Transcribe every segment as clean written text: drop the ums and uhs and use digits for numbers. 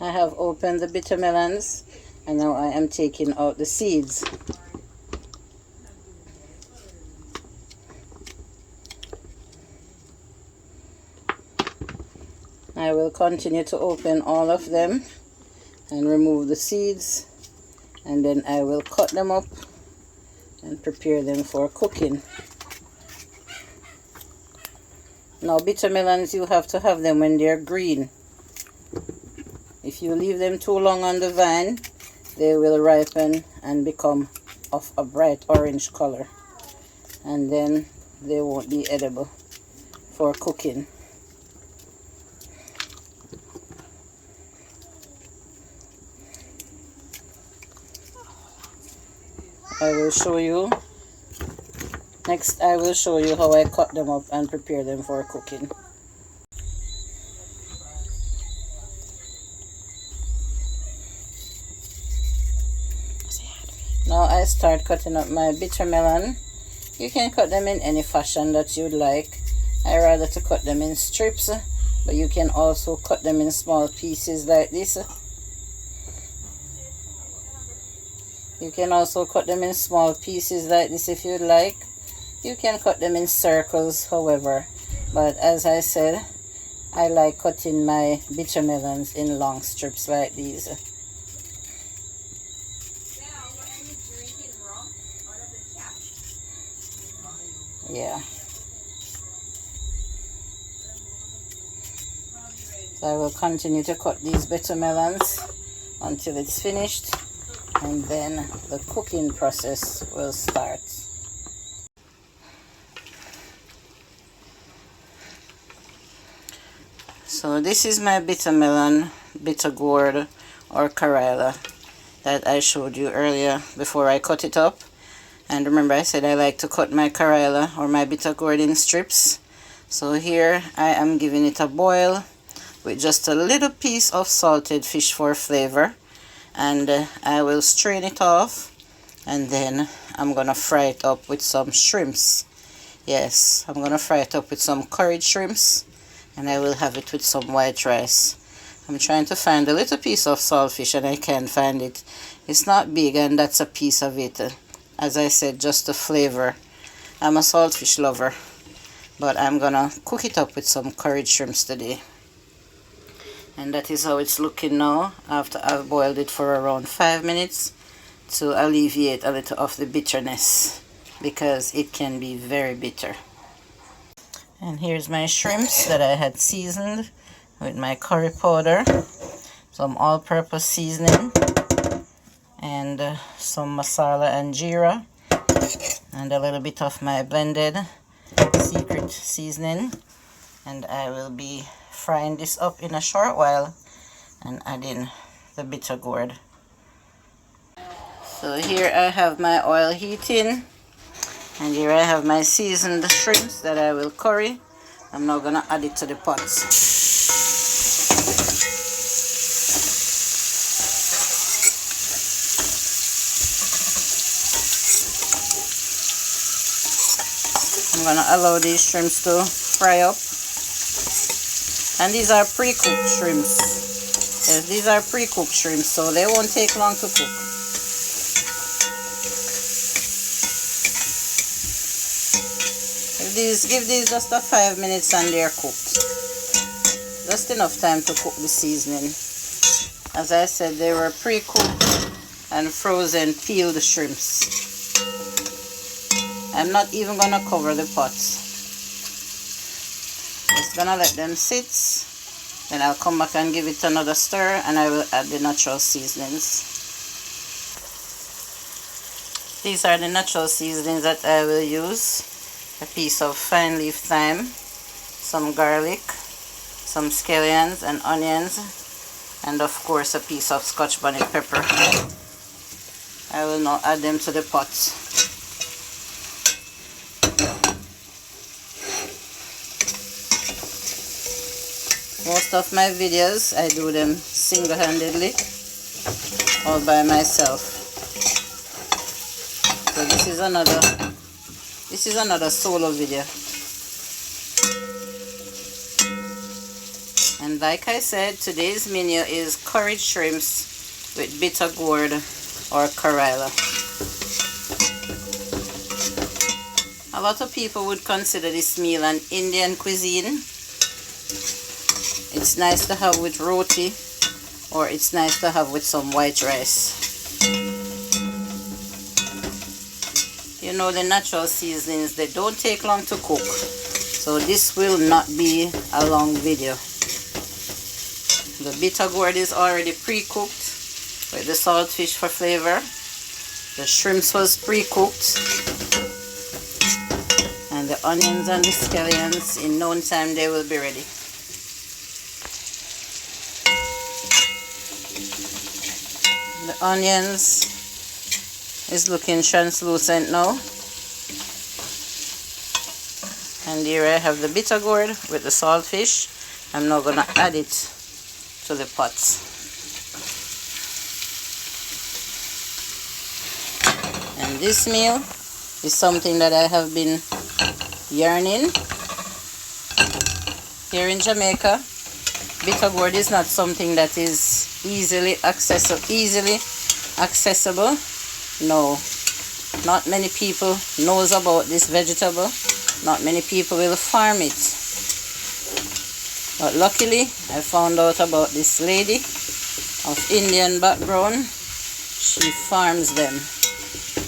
I have opened the bitter melons, and now I am taking out the seeds. I will continue to open all of them and remove the seeds, and then I will cut them up and prepare them for cooking. Now, bitter melons, you have to have them when they're green. If you leave them too long on the vine, they will ripen and become of a bright orange color, and then they won't be edible for cooking. I will show you next. I will show you how I cut them up and prepare them for cooking. Now I start cutting up my bitter melon. You can cut them in any fashion that you'd like. I rather to cut them in strips, but you can also cut them in small pieces like this. You can also cut them in small pieces like this if you'd like. You can cut them in circles, however, but as I said, I like cutting my bitter melons in long strips like these. Yeah. So I will continue to cut these bitter melons until it's finished, and then the cooking process will start. So this is my bitter melon, bitter gourd or Karela that I showed you earlier before I cut it up. And remember, I said I like to cut my Karela or my bitter gourd in strips. So here I am giving it a boil with just a little piece of salted fish for flavor, and I will strain it off, and then I'm gonna fry it up with some shrimps. Yes, I'm gonna fry it up with some curried shrimps, and I will have it with some white rice. I'm trying to find a little piece of saltfish and I can't find it. It's not big, and that's a piece of it. As I said, just the flavor. I'm a saltfish lover, but I'm gonna cook it up with some curried shrimps today. And that is how it's looking now after I've boiled it for around 5 minutes to alleviate a little of the bitterness, because it can be very bitter. And here's my shrimps that I had seasoned with my curry powder, some all-purpose seasoning, and some masala and jeera, and a little bit of my blended secret seasoning. And I will be frying this up in a short while and adding the bitter gourd. So here I have my oil heating, and here I have my seasoned shrimps that I will curry. I'm now gonna add it to the pot. I'm gonna allow these shrimps to fry up. And these are pre-cooked shrimps. Yes, these are pre-cooked shrimps, so they won't take long to cook. Give these just a 5 minutes and they're cooked. Just enough time to cook the seasoning. As I said, they were pre-cooked and frozen peeled shrimps. I'm not even gonna cover the pot. Just gonna let them sit. Then I'll come back and give it another stir, and I will add the natural seasonings. These are the natural seasonings that I will use. A piece of fine leaf thyme, some garlic, some scallions and onions, and of course a piece of Scotch bonnet pepper. I will now add them to the pot. Most of my videos I do them single-handedly, all by myself. So this is another solo video. And Like I said, today's menu is curried shrimps with bitter gourd or Karela. A lot of people would consider this meal an Indian cuisine. It's nice to have with roti, or it's nice to have with some white rice. You know, the natural seasonings, they don't take long to cook, so this will not be a long video. The bitter gourd is already pre-cooked with the saltfish for flavor. The shrimps was pre-cooked, and the onions and the scallions, in no time they will be ready. The onions is looking translucent now, and here I have the bitter gourd with the saltfish. I'm now gonna add it to the pot. And this meal is something that I have been yearning. Here in Jamaica, bitter gourd is not something that is easily accessible. No, not many people knows about this vegetable. Not many people will farm it. But luckily, I found out about this lady of Indian background. She farms them,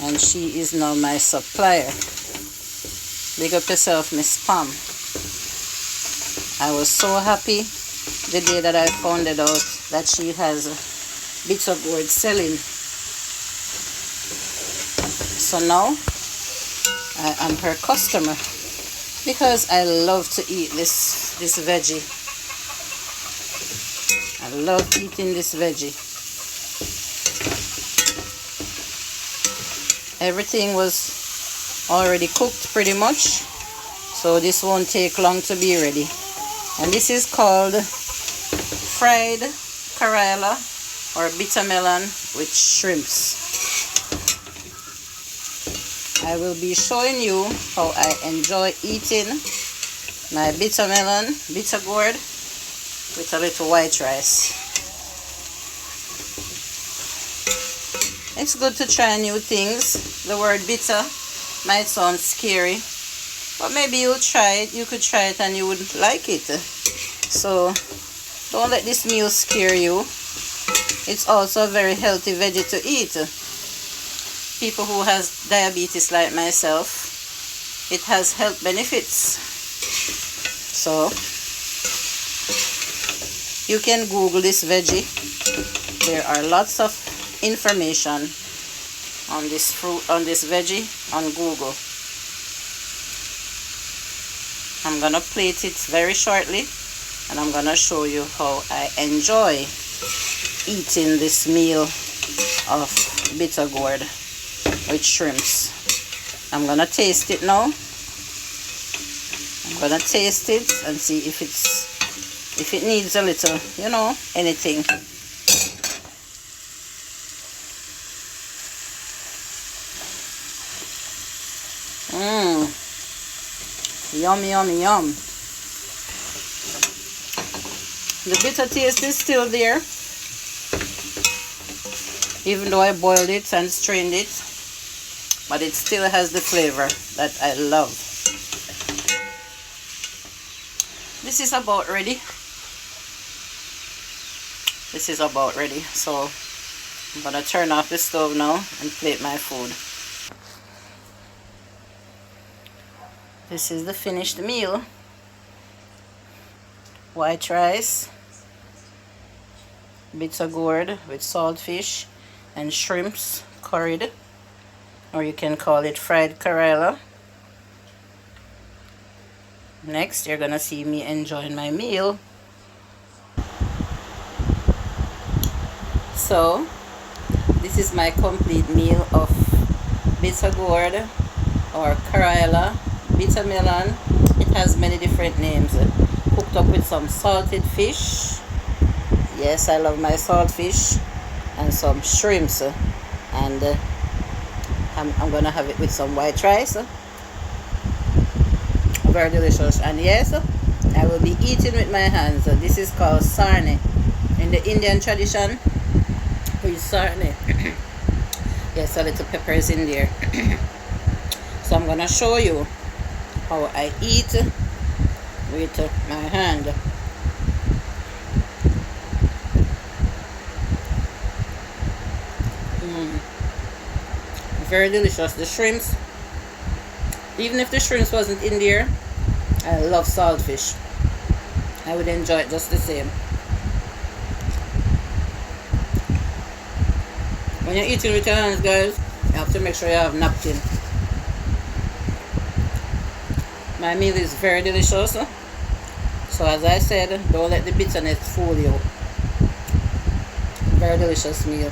and she is now my supplier. Big up yourself, Miss Pam. I was so happy the day that I found out that she has bitter gourd selling. So now I am her customer because I love to eat this veggie. I love eating this veggie. Everything was already cooked pretty much, so this won't take long to be ready. And this is called fried Karela or bitter melon with shrimps. I will be showing you how I enjoy eating my bitter melon, bitter gourd with a little white rice. It's good to try new things. The word bitter might sound scary, but maybe you'll try it. You could try it and you would like it. So don't let this meal scare you. It's also a very healthy veggie to eat. People who has diabetes like myself, it has health benefits. So you can Google this veggie. There are lots of information on this fruit, on this veggie on Google. I'm gonna plate it very shortly, and I'm gonna show you how I enjoy eating this meal of bitter gourd with shrimps. I'm gonna taste it now. I'm gonna taste it and see if it needs a little, you know, anything. Yum, yum, yum. The bitter taste is still there, even though I boiled it and strained it, but it still has the flavor that I love. This is about ready. This is about ready, so I'm gonna turn off the stove now and plate my food. This is the finished meal. White rice, bitter gourd with saltfish and shrimps curried, or you can call it fried Karela. Next, you're gonna see me enjoying my meal. So this is my complete meal of bitter gourd or Karela, bitter melon. It has many different names. Cooked up with some salted fish. Yes, I love my saltfish, and some shrimps, and I'm gonna have it with some white rice. Very delicious. And yes, I will be eating with my hands. This is called sarne. In the Indian tradition, we use sarne. Yes, a little pepper is in there. So I'm gonna show you how I eat with my hand. Very delicious. The shrimps, even if the shrimps wasn't in there, I love saltfish. I would enjoy it just the same. When you're eating with your hands, guys, you have to make sure you have napkin. My meal is very delicious. So as I said, don't let the bitterness fool you. Very delicious meal.